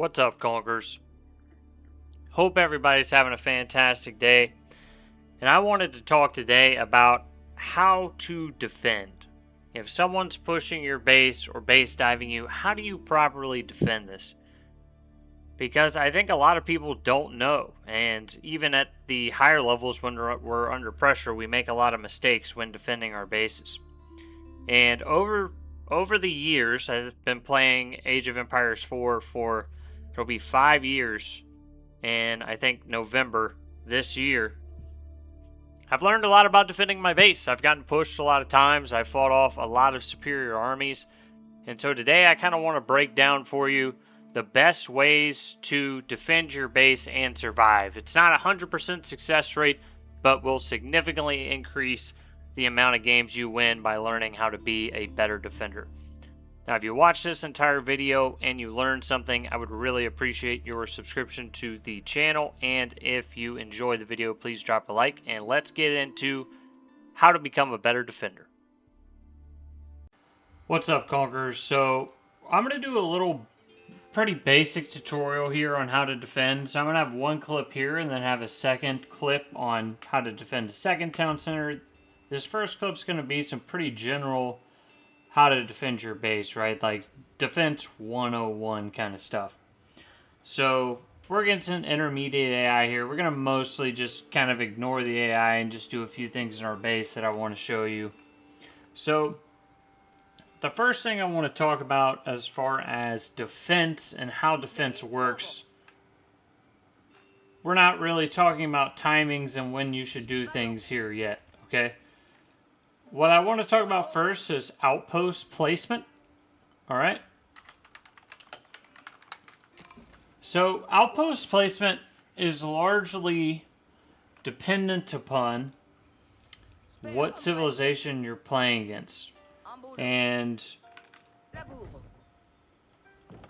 What's up, Conquerors? Hope everybody's having a fantastic day. And I wanted to talk today about how to defend. If someone's pushing your base or base diving you, how do you properly defend this? Because I think a lot of people don't know. And even at the higher levels when we're under pressure, we make a lot of mistakes when defending our bases. And over the years, I've been playing Age of Empires 4 for it'll be 5 years, and I think November this year. I've learned a lot about defending my base. I've gotten pushed a lot of times. I've fought off a lot of superior armies. And so today I kind of want to break down for you the best ways to defend your base and survive. It's not a 100% success rate, but will significantly increase the amount of games you win by learning how to be a better defender. Now, if you watch this entire video and you learned something, I would really appreciate your subscription to the channel. And if you enjoy the video, please drop a like. And let's get into how to become a better defender. What's up, Conquerors? So I'm going to do a little pretty basic tutorial here on how to defend. So I'm going to have one clip here and then have a second clip on how to defend a second town center. This first clip's going to be some pretty general how to defend your base, right? Like defense 101 kind of stuff. So we're against an intermediate AI here. We're going to mostly just kind of ignore the AI and just do a few things in our base that I want to show you. So the first thing I want to talk about as far as defense and how defense works, we're not really talking about timings and when you should do things here yet, okay? What I want to talk about first is outpost placement. All right. So outpost placement is largely dependent upon what civilization you're playing against. And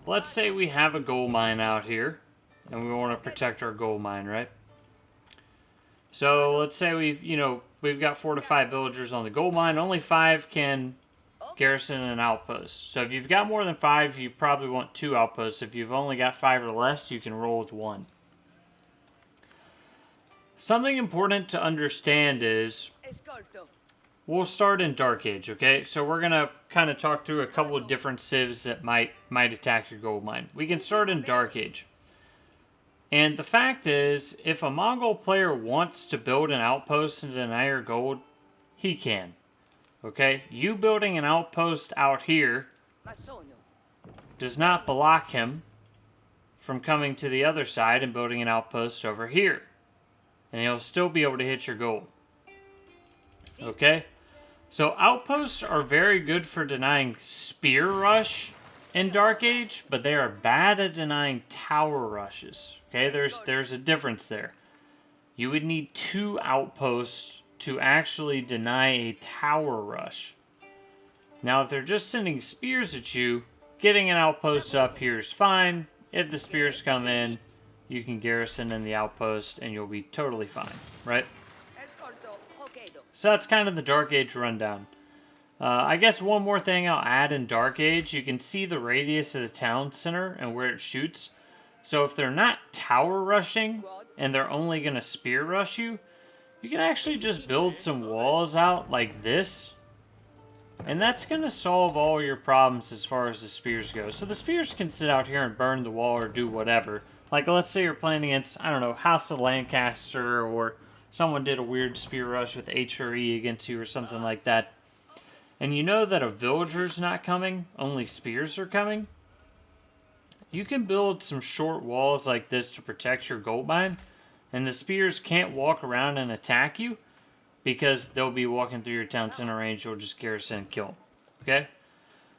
let's say we have a gold mine out here and we want to protect our gold mine, right? So let's say we've got 4 to 5 villagers on the gold mine. Only 5 can garrison an outpost. So if you've got more than 5, you probably want 2 outposts. If you've only got 5 or less, you can roll with 1. Something important to understand is we'll start in Dark Age, okay? So we're going to kind of talk through a couple of different civs that might attack your gold mine. We can start in Dark Age. And the fact is, if a Mongol player wants to build an outpost and deny your gold, he can. Okay? You building an outpost out here does not block him from coming to the other side and building an outpost over here. And he'll still be able to hit your gold. Okay? So outposts are very good for denying spear rush in Dark Age, but they are bad at denying tower rushes. Okay, there's a difference there. You would need 2 outposts to actually deny a tower rush. Now, if they're just sending spears at you, getting an outpost up here is fine. If the spears come in, you can garrison in the outpost and you'll be totally fine, right? So that's kind of the Dark Age rundown. I guess one more thing I'll add in Dark Age, you can see the radius of the town center and where it shoots. So if they're not tower rushing and they're only going to spear rush you, you can actually just build some walls out like this. And that's going to solve all your problems as far as the spears go. So the spears can sit out here and burn the wall or do whatever. Like let's say you're playing against, I don't know, House of Lancaster, or someone did a weird spear rush with H or E against you or something like that. And you know that a villager's not coming, only spears are coming. You can build some short walls like this to protect your gold mine, and the spears can't walk around and attack you because they'll be walking through your town center range. You'll just garrison and kill them. Okay?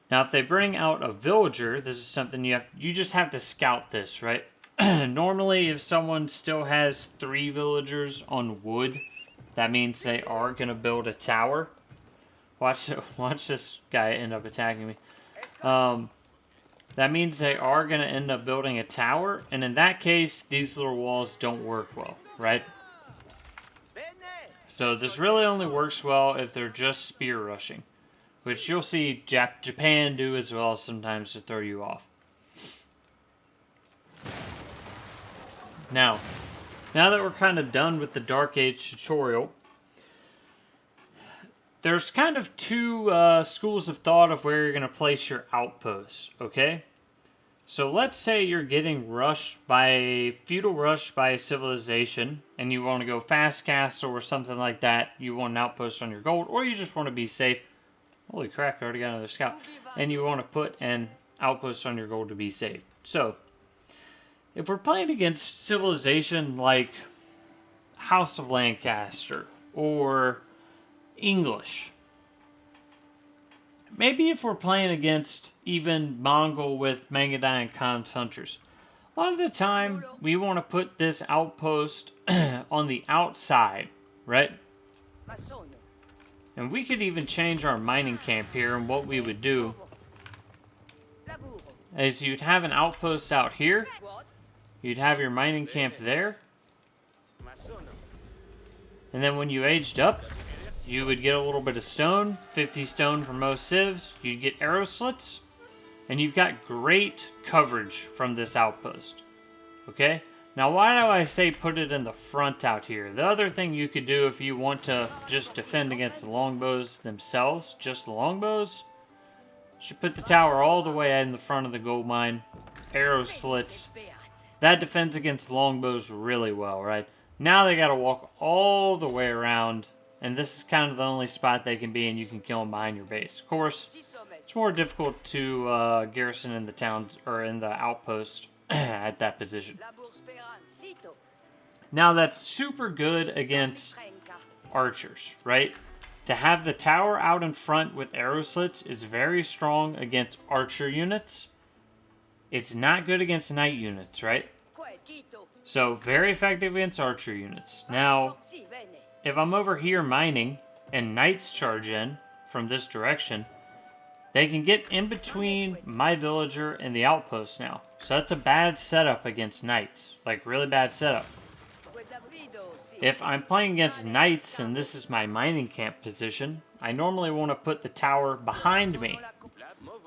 Now, if they bring out a villager, this is something you just have to scout this, right? Normally, if someone still has 3 villagers on wood, that means they are going to build a tower. Watch this guy end up attacking me. That means they are going to end up building a tower, and in that case, these little walls don't work well, right? So this really only works well if they're just spear rushing, which you'll see Japan do as well sometimes to throw you off. Now that we're kind of done with the Dark Age tutorial, there's kind of two schools of thought of where you're going to place your outposts, okay? So let's say you're getting rushed by feudal rush by a civilization, and you want to go fast castle or something like that. You want an outpost on your gold, or you just want to be safe. Holy crap, I already got another scout. And you want to put an outpost on your gold to be safe. So, if we're playing against civilization like House of Lancaster or English, maybe if we're playing against even Mongol with Mangudai and Khan's hunters, a lot of the time we want to put this outpost on the outside, right? And we could even change our mining camp here, and what we would do is you'd have an outpost out here, you'd have your mining camp there, and then when you aged up, you would get a little bit of stone, 50 stone for most civs, you'd get arrow slits, and you've got great coverage from this outpost, okay? Now, why do I say put it in the front out here? The other thing you could do if you want to just defend against the longbows themselves, just the longbows, you should put the tower all the way in the front of the gold mine, arrow slits. That defends against longbows really well, right? Now they got to walk all the way around, and this is kind of the only spot they can be, and you can kill them behind your base. Of course, it's more difficult to garrison in the towns or in the outpost at that position. Now that's super good against archers, right? To have the tower out in front with arrow slits is very strong against archer units. It's not good against knight units, right? So very effective against archer units. Now, if I'm over here mining and knights charge in from this direction, they can get in between my villager and the outpost now. So that's a bad setup against knights. Like, really bad setup. If I'm playing against knights and this is my mining camp position, I normally want to put the tower behind me.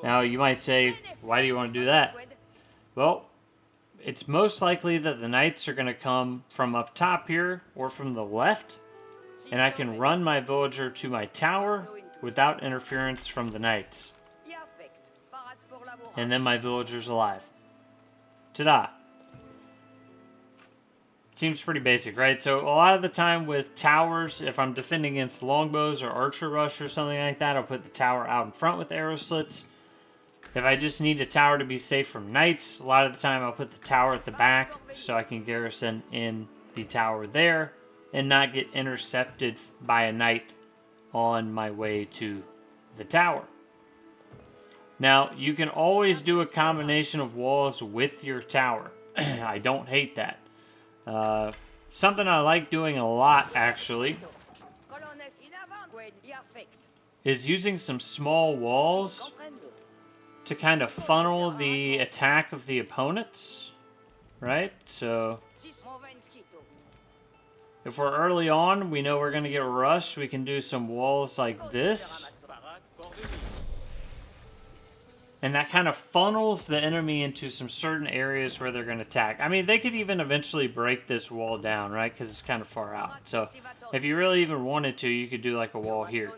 Now, you might say, why do you want to do that? Well, it's most likely that the knights are going to come from up top here or from the left, and I can run my villager to my tower without interference from the knights. And then my villager's alive. Ta-da! Seems pretty basic, right? So a lot of the time with towers, if I'm defending against longbows or archer rush or something like that, I'll put the tower out in front with arrow slits. If I just need a tower to be safe from knights, a lot of the time I'll put the tower at the back so I can garrison in the tower there and not get intercepted by a knight on my way to the tower. Now, you can always do a combination of walls with your tower. I don't hate that. Something I like doing a lot, actually, is using some small walls to kind of funnel the attack of the opponents, right? So, if we're early on, we know we're going to get rushed, we can do some walls like this. And that kind of funnels the enemy into some certain areas where they're going to attack. I mean, they could even eventually break this wall down, right? Because it's kind of far out. So, if you really even wanted to, you could do like a wall here.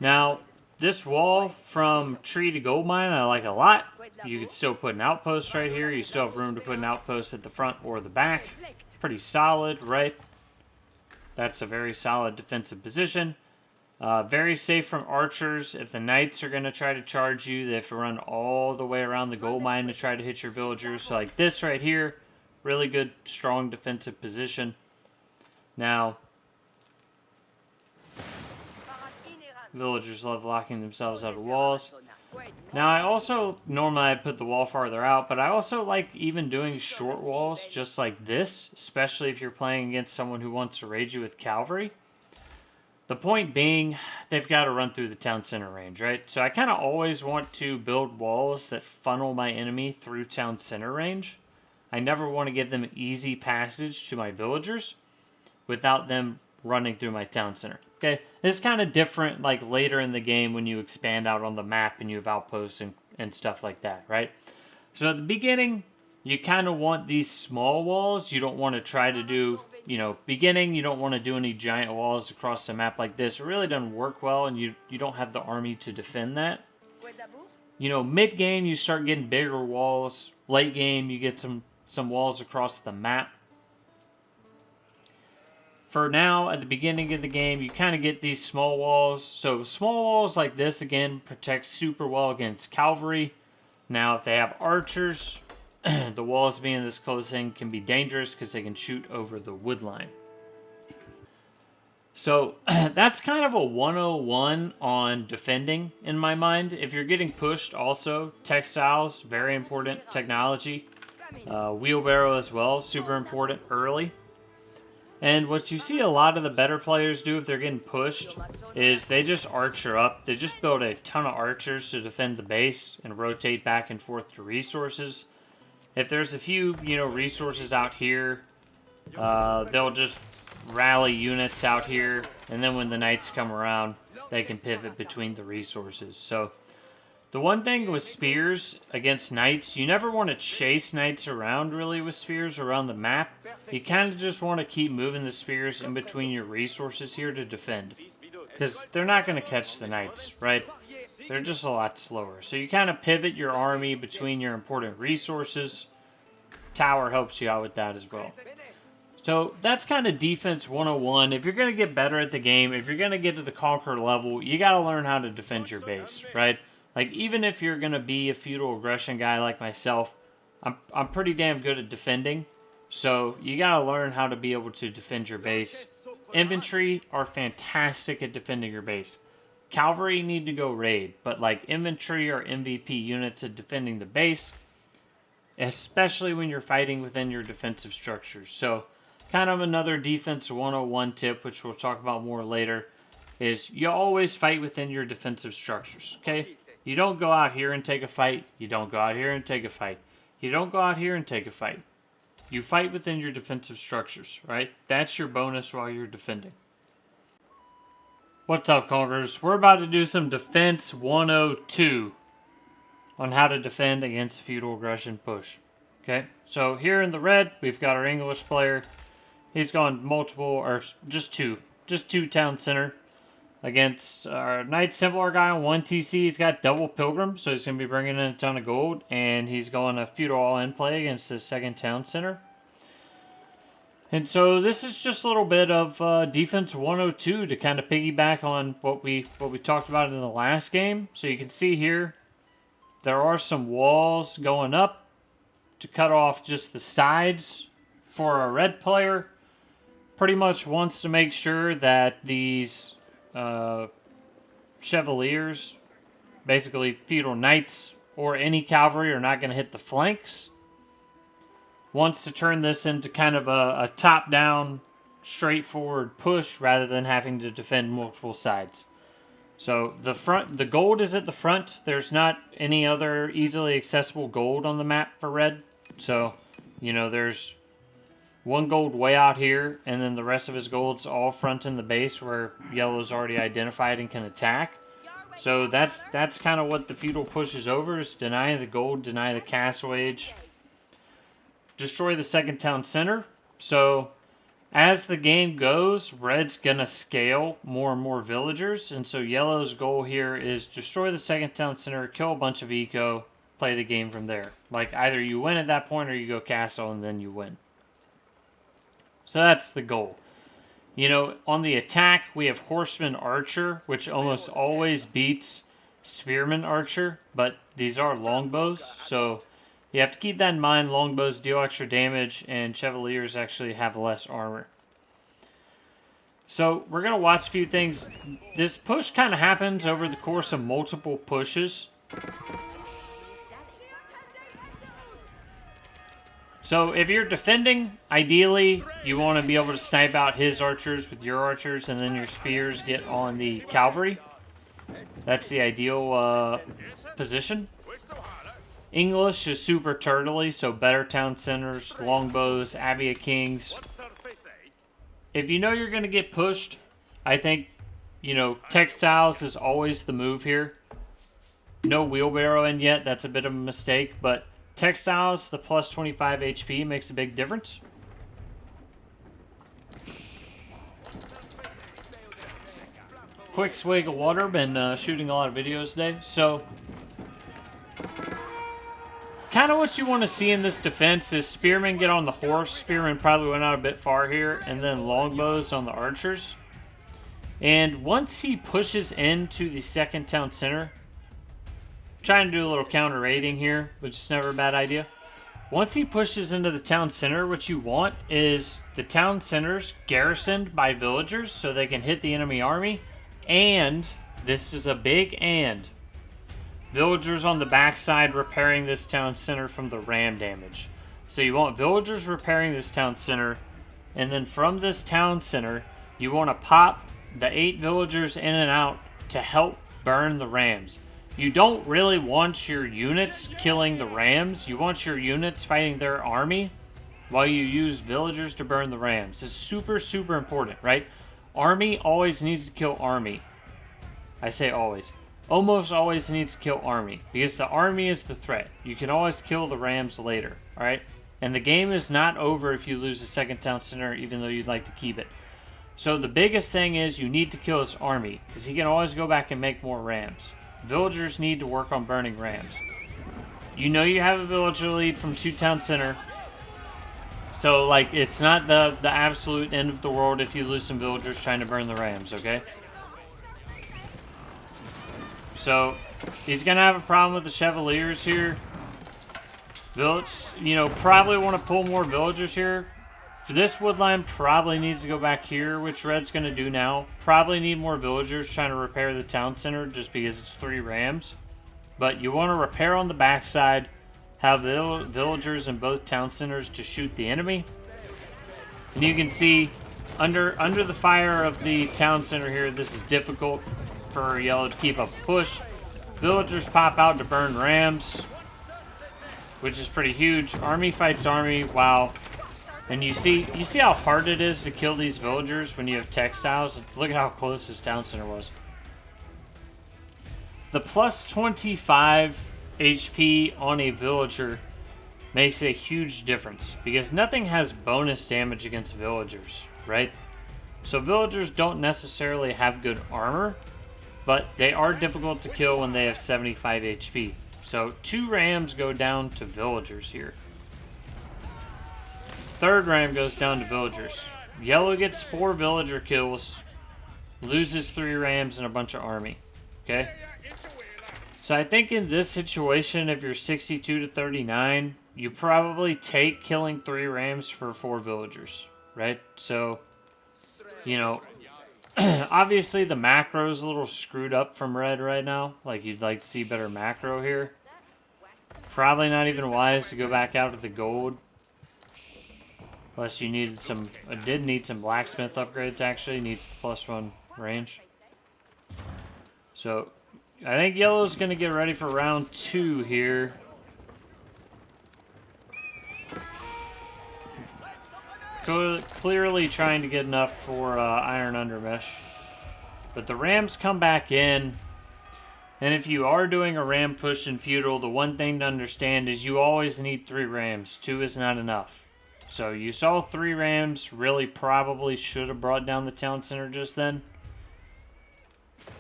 Now, this wall from tree to gold mine, I like a lot. You could still put an outpost right here. You still have room to put an outpost at the front or the back. Pretty solid, right? That's a very solid defensive position. Very safe from archers. If the knights are going to try to charge you, they have to run all the way around the gold mine to try to hit your villagers. So like this right here, really good, strong defensive position. Now, villagers love locking themselves out of walls. Now, I also, normally I put the wall farther out, but I also like even doing short walls just like this, especially if you're playing against someone who wants to raid you with cavalry. The point being, they've got to run through the town center range, right? So I kind of always want to build walls that funnel my enemy through town center range. I never want to give them easy passage to my villagers without them running through my town center. Okay, this is kind of different like later in the game when you expand out on the map and you have outposts and stuff like that, right? So at the beginning, you kind of want these small walls. You don't want to try to do, you know, beginning, you don't want to do any giant walls across the map like this. It really doesn't work well, and you don't have the army to defend that. You know, mid-game, you start getting bigger walls. Late game, you get some walls across the map. For now, at the beginning of the game, you kind of get these small walls. So small walls like this, again, protect super well against cavalry. Now, if they have archers, the walls being this close in can be dangerous because they can shoot over the wood line. So that's kind of a 101 on defending in my mind. If you're getting pushed also, textiles, very important, technology. Wheelbarrow as well, super important early. And what you see a lot of the better players do if they're getting pushed is they just archer up. They just build a ton of archers to defend the base and rotate back and forth to resources. If there's a few, you know, resources out here, they'll just rally units out here, and then when the knights come around, they can pivot between the resources. So the one thing with spears against knights, you never want to chase knights around really with spears around the map. You kind of just want to keep moving the spears in between your resources here to defend, because they're not going to catch the knights, right? They're just a lot slower. So you kind of pivot your army between your important resources. Tower helps you out with that as well. So that's kind of defense 101. If you're going to get better at the game, if you're going to get to the conquer level, you got to learn how to defend your base, right? Like, even if you're going to be a feudal aggression guy like myself, I'm pretty damn good at defending. So you got to learn how to be able to defend your base. Infantry are fantastic at defending your base. Cavalry need to go raid, but like infantry are MVP units at defending the base, especially when you're fighting within your defensive structures. So kind of another defense 101 tip, which we'll talk about more later, is you always fight within your defensive structures, okay? You don't go out here and take a fight. You don't go out here and take a fight. You don't go out here and take a fight. You fight within your defensive structures, right? That's your bonus while you're defending. What's up, Conquerors? We're about to do some Defense 102 on how to defend against feudal aggression push. Okay, so here in the red, we've got our English player. He's gone multiple, or just two town center against our Knights Templar guy on 1 TC. He's got double Pilgrim, so he's going to be bringing in a ton of gold, and he's going a feudal all-in play against the second town center. And so this is just a little bit of defense 102 to kind of piggyback on what we talked about in the last game. So you can see here, there are some walls going up to cut off just the sides for our red player. Pretty much wants to make sure that these chevaliers, basically feudal knights or any cavalry, are not going to hit the flanks. Wants to turn this into kind of a top-down, straightforward push rather than having to defend multiple sides. So the gold is at the front. There's not any other easily accessible gold on the map for red. So, you know, there's one gold way out here, and then the rest of his gold's all front in the base where yellow's already identified and can attack. So that's kind of what the feudal push is over, is deny the gold, deny the castle wage, destroy the second town center. So as the game goes, red's gonna scale more and more villagers, and so yellow's goal here is destroy the second town center, kill a bunch of eco, play the game from there. Like, either you win at that point or you go castle and then you win. So that's the goal. You know, on the attack, we have Horseman Archer, which almost always beats Spearman Archer, but these are longbows, so you have to keep that in mind. Longbows deal extra damage, and Chevaliers actually have less armor. So we're going to watch a few things. This push kind of happens over the course of multiple pushes. So if you're defending, ideally, you want to be able to snipe out his archers with your archers, and then your spears get on the cavalry. That's the ideal position. English is super turtly, so better town centers, longbows, Abbey Kings. If you know you're going to get pushed, I think, you know, textiles is always the move here. No wheelbarrow in yet, that's a bit of a mistake, but Textiles, the plus 25 HP makes a big difference. Quick swig of water. Been shooting a lot of videos today. So, kind of what you want to see in this defense is spearmen get on the horse. Spearmen probably went out a bit far here. And then longbows on the archers. And once he pushes into the second town center, trying to do a little counter raiding here, which is never a bad idea. Once he pushes into the town center, what you want is the town centers garrisoned by villagers so they can hit the enemy army. And, this is a big and, villagers on the backside repairing this town center from the ram damage. So you want villagers repairing this town center, and then from this town center, you want to pop the 8 villagers in and out to help burn the rams. You don't really want your units killing the rams. You want your units fighting their army while you use villagers to burn the rams. It's super, super important, right? Army always needs to kill army. I say always. Almost always needs to kill army, because the army is the threat. You can always kill the rams later, alright? And the game is not over if you lose the second town center, even though you'd like to keep it. So the biggest thing is you need to kill his army, because he can always go back and make more rams. Villagers need to work on burning rams. You know you have a villager lead from 2 town center. So, like, it's not the absolute end of the world if you lose some villagers trying to burn the rams, okay? So, he's going to have a problem with the Chevaliers here. Probably want to pull more villagers here. This woodline probably needs to go back here, which Red's going to do now. Probably need more villagers trying to repair the town center just because it's 3 rams. But you want to repair on the backside, have villagers in both town centers to shoot the enemy. And you can see under the fire of the town center here, this is difficult for Yellow to keep up a push. Villagers pop out to burn rams, which is pretty huge. Army fights army. Wow. And you see how hard it is to kill these villagers when you have textiles? Look at how close this town center was. The plus 25 HP on a villager makes a huge difference, because nothing has bonus damage against villagers, right? So villagers don't necessarily have good armor, but they are difficult to kill when they have 75 HP. So 2 rams go down to villagers here. 3rd ram goes down to villagers. Yellow gets 4 villager kills, loses 3 rams and a bunch of army. Okay? So I think in this situation, if you're 62 to 39, you probably take killing 3 rams for 4 villagers, right? So, obviously the macro is a little screwed up from Red right now. Like, you'd like to see better macro here. Probably not even wise to go back out to the gold. Unless you needed some... I did need some blacksmith upgrades, actually. Needs the +1 range. So, I think Yellow's going to get ready for round 2 here. Clearly trying to get enough for Iron Undermesh. But the Rams come back in. And if you are doing a Ram push in Feudal, the one thing to understand is you always need 3 Rams. 2 is not enough. So you saw 3 Rams, really probably should have brought down the town center just then.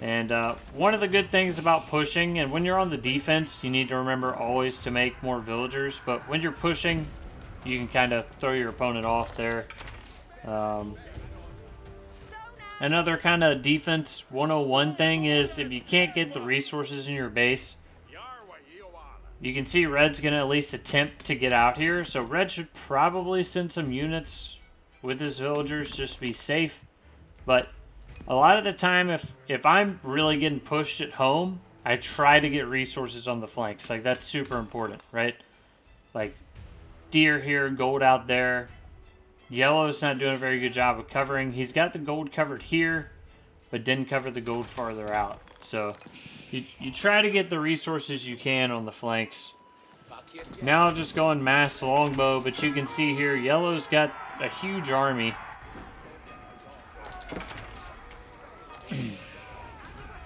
And one of the good things about pushing, and when you're on the defense, you need to remember always to make more villagers. But when you're pushing, you can kind of throw your opponent off there. Another kind of defense 101 thing is if you can't get the resources in your base, you can see Red's going to at least attempt to get out here. So Red should probably send some units with his villagers just to be safe. But a lot of the time, if I'm really getting pushed at home, I try to get resources on the flanks. Like, that's super important, right? Like, deer here, gold out there. Yellow's not doing a very good job of covering. He's got the gold covered here, but didn't cover the gold farther out. So you try to get the resources you can on the flanks. Now just going mass longbow, but you can see here, Yellow's got a huge army.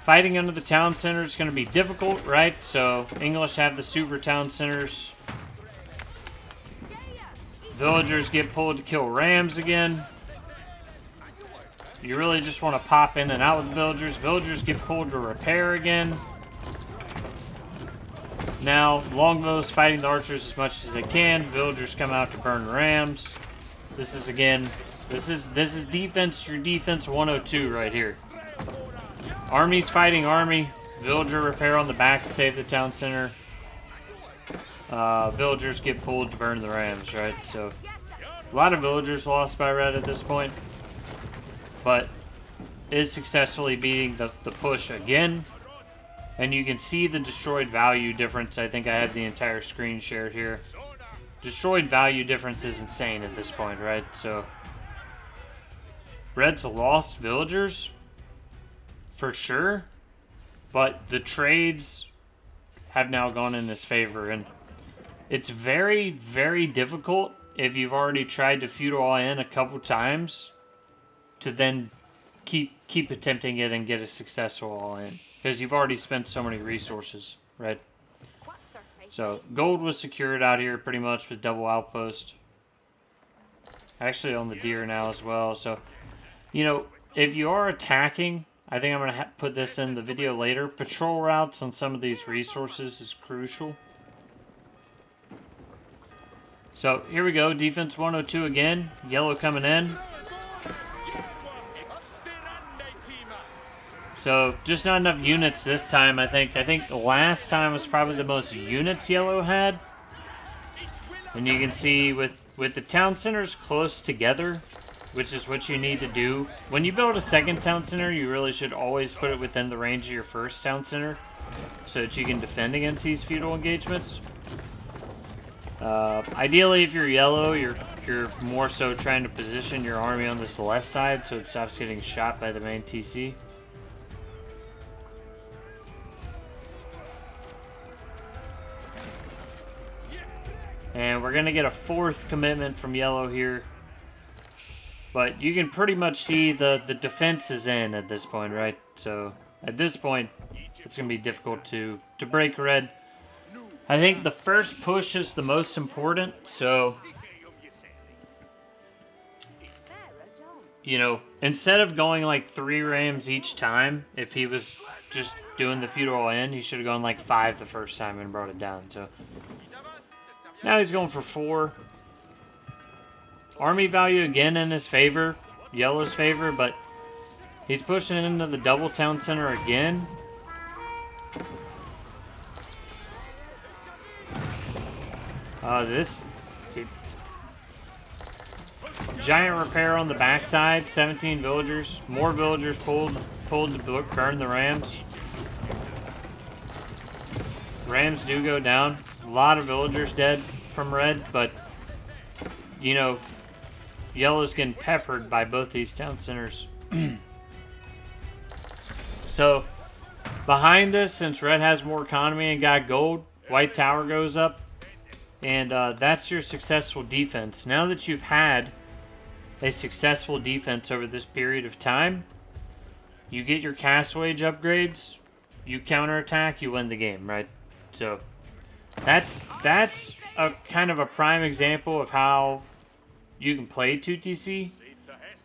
Fighting under the town center is going to be difficult, right? So English have the super town centers. Villagers get pulled to kill rams again. You really just want to pop in and out with villagers. Villagers get pulled to repair again. Now, longbows fighting the archers as much as they can. Villagers come out to burn rams. This is again, this is defense, your defense 102 right here. Armies fighting army. Villager repair on the back to save the town center. Villagers get pulled to burn the rams, right? So, a lot of villagers lost by red at this point. But is successfully beating the push again. And you can see the destroyed value difference. I think I have the entire screen shared here. Destroyed value difference is insane at this point, right? So, red's lost villagers, for sure. But the trades have now gone in his favor. And it's very, very difficult if you've already tried to feudal all in a couple times to then keep attempting it and get a successful all in. Because you've already spent so many resources, right? So, gold was secured out here pretty much with double outpost. Actually on the deer now as well. So, you know, if you are attacking, I think I'm going to put this in the video later. Patrol routes on some of these resources is crucial. So, here we go. Defense 102 again. Yellow coming in. So, just not enough units this time, I think. I think the last time was probably the most units yellow had. And you can see with the town centers close together, which is what you need to do. When you build a second town center, you really should always put it within the range of your first town center so that you can defend against these feudal engagements. Ideally, if you're yellow, you're more so trying to position your army on this left side so it stops getting shot by the main TC. And we're going to get a fourth commitment from yellow here. But you can pretty much see the defense is in at this point, right? So, at this point, it's going to be difficult to break red. I think the first push is the most important, so, you know, instead of going like 3 rams each time, if he was just doing the feudal all in, he should have gone like 5 the first time and brought it down, so. Now he's going for 4. Army value again in his favor, yellow's favor, but he's pushing into the double town center again. Giant repair on the backside, 17 villagers. More villagers pulled to burn the rams. Rams do go down. A lot of villagers dead from red, but, you know, yellow's getting peppered by both these town centers. So, behind this, since red has more economy and got gold, white tower goes up. And that's your successful defense. Now that you've had a successful defense over this period of time, you get your castle age upgrades, you counterattack, you win the game, right? So that's a kind of a prime example of how you can play 2TC.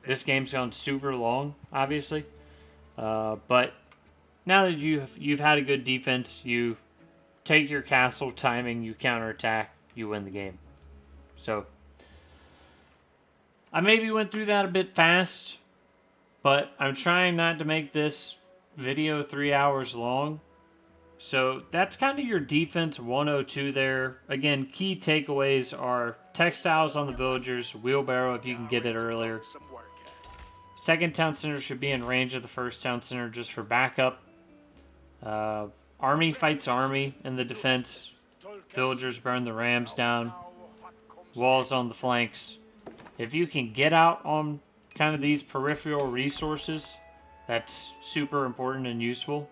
This game's gone super long, obviously, but now that you've had a good defense, you take your castle timing, you counterattack, you win the game. So I maybe went through that a bit fast, but I'm trying not to make this video 3 hours long. So that's kind of your defense 102 there. Again, key takeaways are textiles on the villagers, wheelbarrow if you can get it earlier. Second town center should be in range of the first town center just for backup. Army fights army in the defense. Villagers burn the rams down. Walls on the flanks. If you can get out on kind of these peripheral resources, that's super important and useful.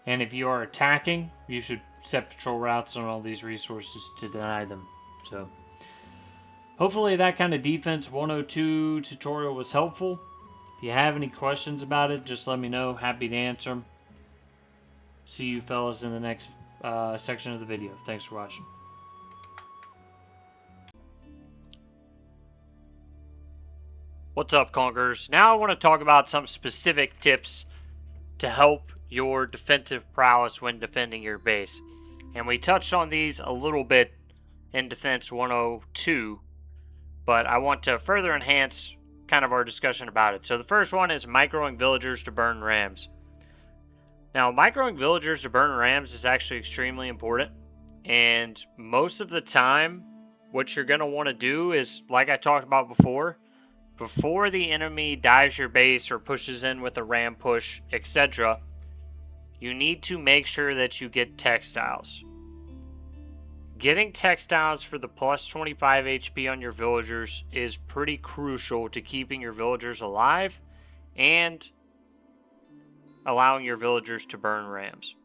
And if you are attacking, you should set patrol routes on all these resources to deny them. So, hopefully that kind of defense 102 tutorial was helpful. If you have any questions about it, just let me know. Happy to answer them. See you fellas in the next section of the video. Thanks for watching. What's up, Conquerors? Now I want to talk about some specific tips to help your defensive prowess when defending your base. And we touched on these a little bit in Defense 102, but I want to further enhance kind of our discussion about it. So the first one is microing villagers to burn rams. Now, microing villagers to burn rams is actually extremely important, and most of the time, what you're going to want to do is, like I talked about before the enemy dives your base or pushes in with a ram push, etc., you need to make sure that you get textiles. Getting textiles for the plus 25 HP on your villagers is pretty crucial to keeping your villagers alive and allowing your villagers to burn rams.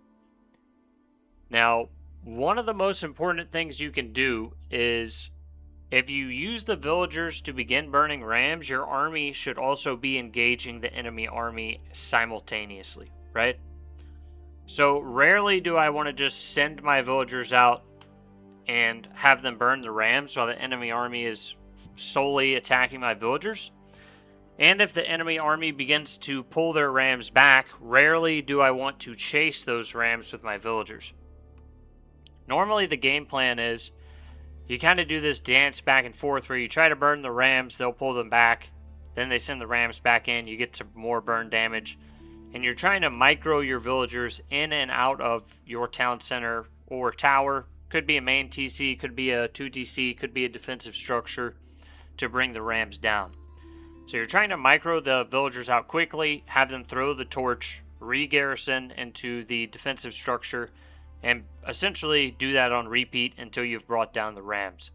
Now, one of the most important things you can do is if you use the villagers to begin burning rams, your army should also be engaging the enemy army simultaneously, right? So rarely do I want to just send my villagers out and have them burn the rams while the enemy army is solely attacking my villagers. And if the enemy army begins to pull their rams back, rarely do I want to chase those rams with my villagers. Normally the game plan is you kind of do this dance back and forth where you try to burn the rams, they'll pull them back, then they send the rams back in, you get some more burn damage, and you're trying to micro your villagers in and out of your town center or tower. Could be a main TC, could be a 2TC, could be a defensive structure to bring the rams down. So you're trying to micro the villagers out quickly, have them throw the torch, re-garrison into the defensive structure, and essentially do that on repeat until you've brought down the rams.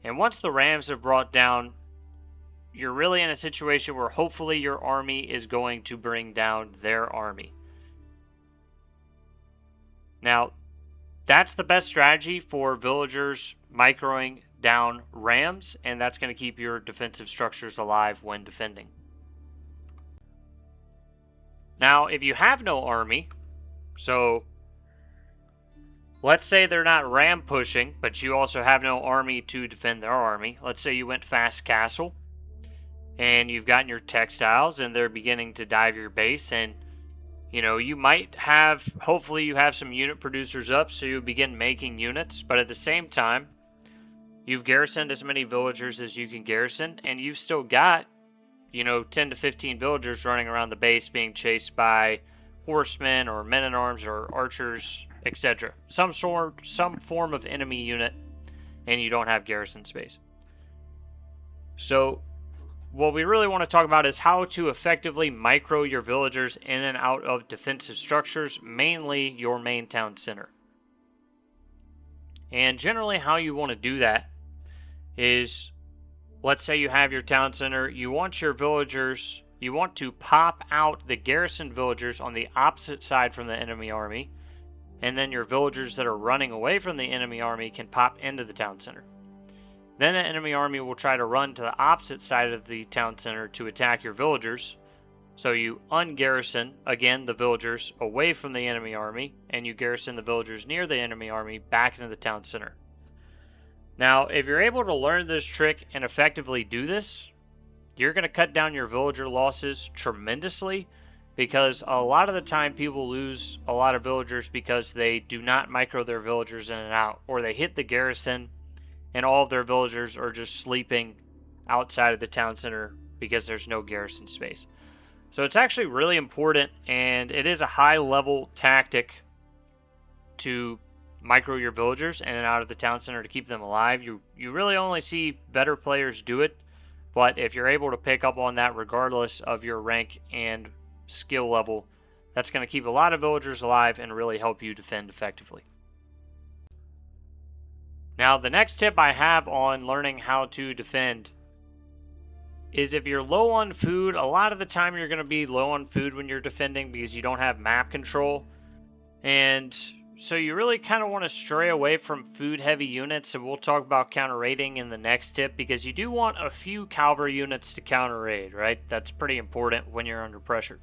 And once the rams have brought down, you're really in a situation where hopefully your army is going to bring down their army. Now, that's the best strategy for villagers microing down rams, and that's going to keep your defensive structures alive when defending. Now, if you have no army, so let's say they're not ram pushing, but you also have no army to defend their army. Let's say you went fast castle, and you've gotten your textiles, and they're beginning to dive your base, and you might have, hopefully you have some unit producers up, so you begin making units, but at the same time, you've garrisoned as many villagers as you can garrison, and you've still got, 10 to 15 villagers running around the base being chased by horsemen or men-at-arms or archers, etc. Some form of enemy unit, and you don't have garrison space. So what we really want to talk about is how to effectively micro your villagers in and out of defensive structures, mainly your main town center. And generally how you want to do that is, let's say you have your town center, you want your villagers, you want to pop out the garrison villagers on the opposite side from the enemy army, and then your villagers that are running away from the enemy army can pop into the town center. Then the enemy army will try to run to the opposite side of the town center to attack your villagers. So you ungarrison, again, the villagers away from the enemy army, and you garrison the villagers near the enemy army back into the town center. Now, if you're able to learn this trick and effectively do this, you're going to cut down your villager losses tremendously, because a lot of the time people lose a lot of villagers because they do not micro their villagers in and out, or they hit the garrison and all of their villagers are just sleeping outside of the town center because there's no garrison space. So it's actually really important, and it is a high-level tactic to micro your villagers in and out of the town center to keep them alive. You really only see better players do it, but if you're able to pick up on that regardless of your rank and skill level, that's going to keep a lot of villagers alive and really help you defend effectively. Now, the next tip I have on learning how to defend is if you're low on food, a lot of the time you're going to be low on food when you're defending because you don't have map control. And so you really kind of want to stray away from food-heavy units, and we'll talk about counter-raiding in the next tip because you do want a few cavalry units to counter-raid, right? That's pretty important when you're under pressure.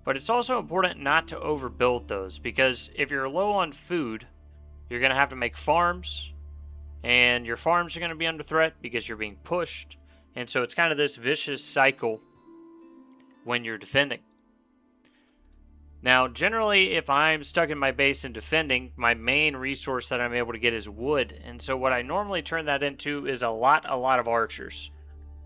But it's also important not to overbuild those, because if you're low on food, you're going to have to make farms, and your farms are going to be under threat because you're being pushed, And so it's kind of this vicious cycle when you're defending. Now, generally, if I'm stuck in my base and defending, my main resource that I'm able to get is wood. And so what I normally turn that into is a lot of archers.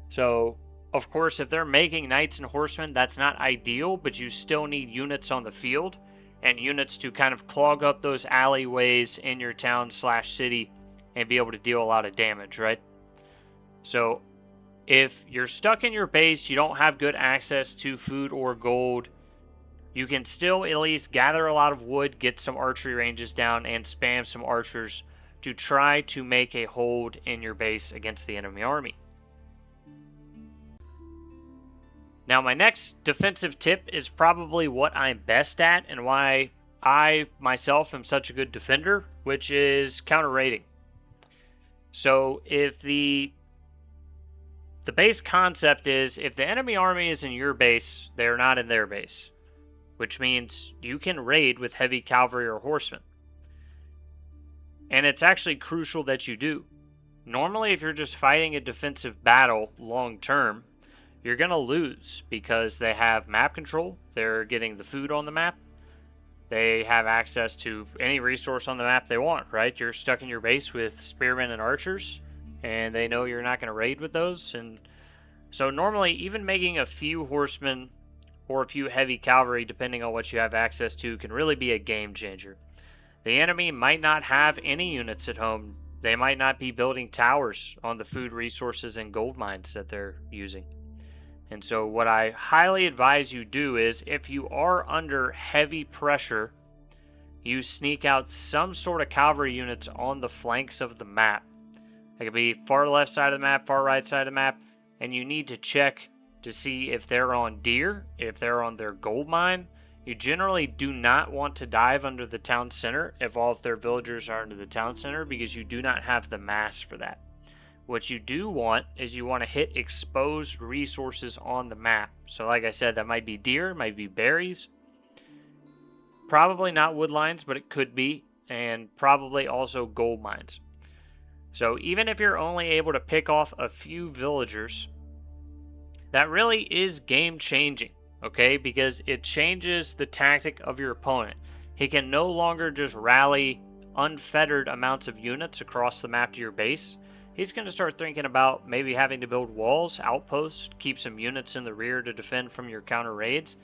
So, of course, if they're making knights and horsemen, that's not ideal, but you still need units on the field and units to kind of clog up those alleyways in your town / city and be able to deal a lot of damage, right? So, if you're stuck in your base, you don't have good access to food or gold, you can still at least gather a lot of wood, get some archery ranges down, and spam some archers to try to make a hold in your base against the enemy army. Now, my next defensive tip is probably what I'm best at and why I myself am such a good defender, which is counter-raiding. So, if the base concept is if the enemy army is in your base, they are not in their base, which means you can raid with heavy cavalry or horsemen. And it's actually crucial that you do. Normally, if you're just fighting a defensive battle long term, you're going to lose because they have map control, they're getting the food on the map, they have access to any resource on the map they want, right? You're stuck in your base with spearmen and archers, and they know you're not going to raid with those. And so normally, even making a few horsemen or a few heavy cavalry, depending on what you have access to, can really be a game changer. The enemy might not have any units at home. They might not be building towers on the food resources and gold mines that they're using. And so what I highly advise you do is, if you are under heavy pressure, you sneak out some sort of cavalry units on the flanks of the map. It could be far left side of the map, far right side of the map, and you need to check to see if they're on deer, if they're on their gold mine. You generally do not want to dive under the town center if all of their villagers are under the town center, because you do not have the mass for that. What you do want is you want to hit exposed resources on the map. So like I said, that might be deer, might be berries. Probably not wood lines, but it could be. And probably also gold mines. So even if you're only able to pick off a few villagers, that really is game changing, okay? Because it changes the tactic of your opponent. He can no longer just rally unfettered amounts of units across the map to your base. He's going to start thinking about maybe having to build walls, outposts, keep some units in the rear to defend from your counter raids,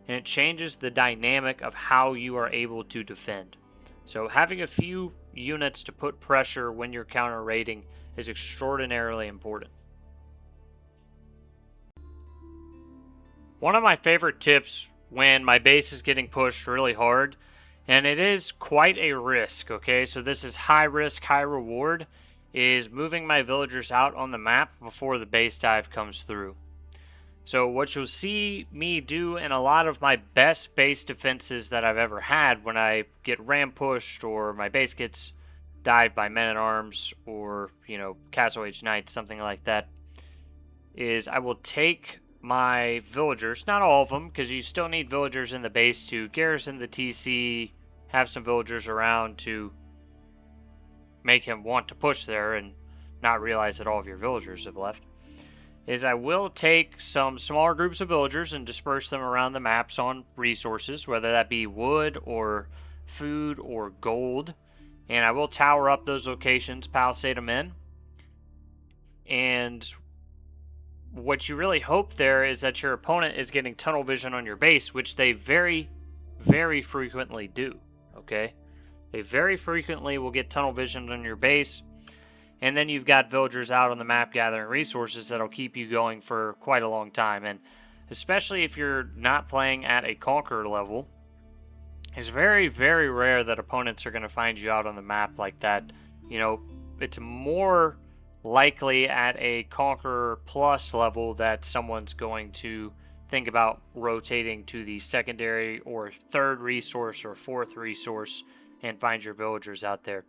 and it changes the dynamic of how you are able to defend. So having a few units to put pressure when you're counter raiding is extraordinarily important. One of my favorite tips when my base is getting pushed really hard, and it is quite a risk, okay? So this is high risk, high reward, is moving my villagers out on the map before the base dive comes through. So what you'll see me do in a lot of my best base defenses that I've ever had when I get ram pushed or my base gets dived by men-at-arms or, Castle Age Knights, something like that, is I will take my villagers, not all of them, because you still need villagers in the base to garrison the TC, have some villagers around to make him want to push there and not realize that all of your villagers have left, is I will take some smaller groups of villagers and disperse them around the maps on resources, whether that be wood or food or gold, and I will tower up those locations, palisade them in, and what you really hope there is that your opponent is getting tunnel vision on your base, which they very, very frequently do, okay? They very frequently will get tunnel vision on your base, and then you've got villagers out on the map gathering resources that'll keep you going for quite a long time. And especially if you're not playing at a conqueror level, it's very, very rare that opponents are going to find you out on the map like that. It's more likely at a Conqueror Plus level that someone's going to think about rotating to the secondary or third resource or fourth resource and find your villagers out there.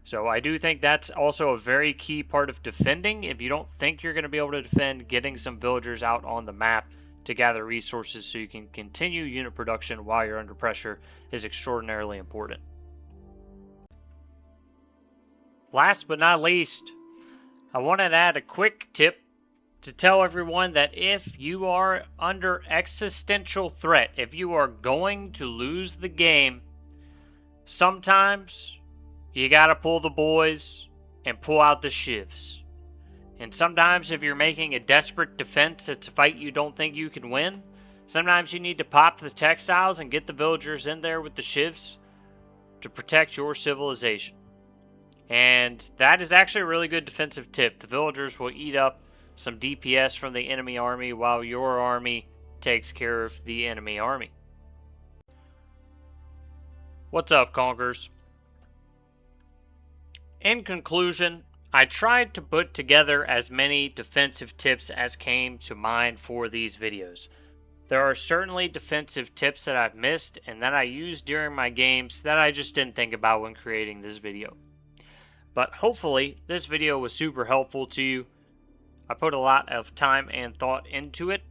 So I do think that's also a very key part of defending. If you don't think you're going to be able to defend, getting some villagers out on the map to gather resources so you can continue unit production while you're under pressure is extraordinarily important. Last but not least, I wanted to add a quick tip to tell everyone that if you are under existential threat, if you are going to lose the game, sometimes you gotta pull the boys and pull out the shivs. And sometimes if you're making a desperate defense, it's a fight you don't think you can win. Sometimes you need to pop the textiles and get the villagers in there with the shivs to protect your civilization. And that is actually a really good defensive tip. The villagers will eat up some DPS from the enemy army while your army takes care of the enemy army. What's up, Conquerors? In conclusion, I tried to put together as many defensive tips as came to mind for these videos. There are certainly defensive tips that I've missed and that I used during my games that I just didn't think about when creating this video. But hopefully, this video was super helpful to you. I put a lot of time and thought into it,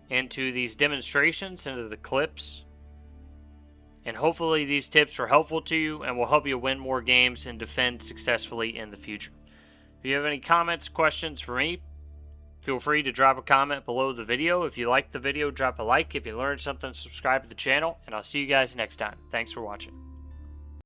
into these demonstrations, into the clips. And hopefully these tips are helpful to you and will help you win more games and defend successfully in the future. If you have any comments, questions for me, feel free to drop a comment below the video. If you liked the video, drop a like. If you learned something, subscribe to the channel. And I'll see you guys next time. Thanks for watching.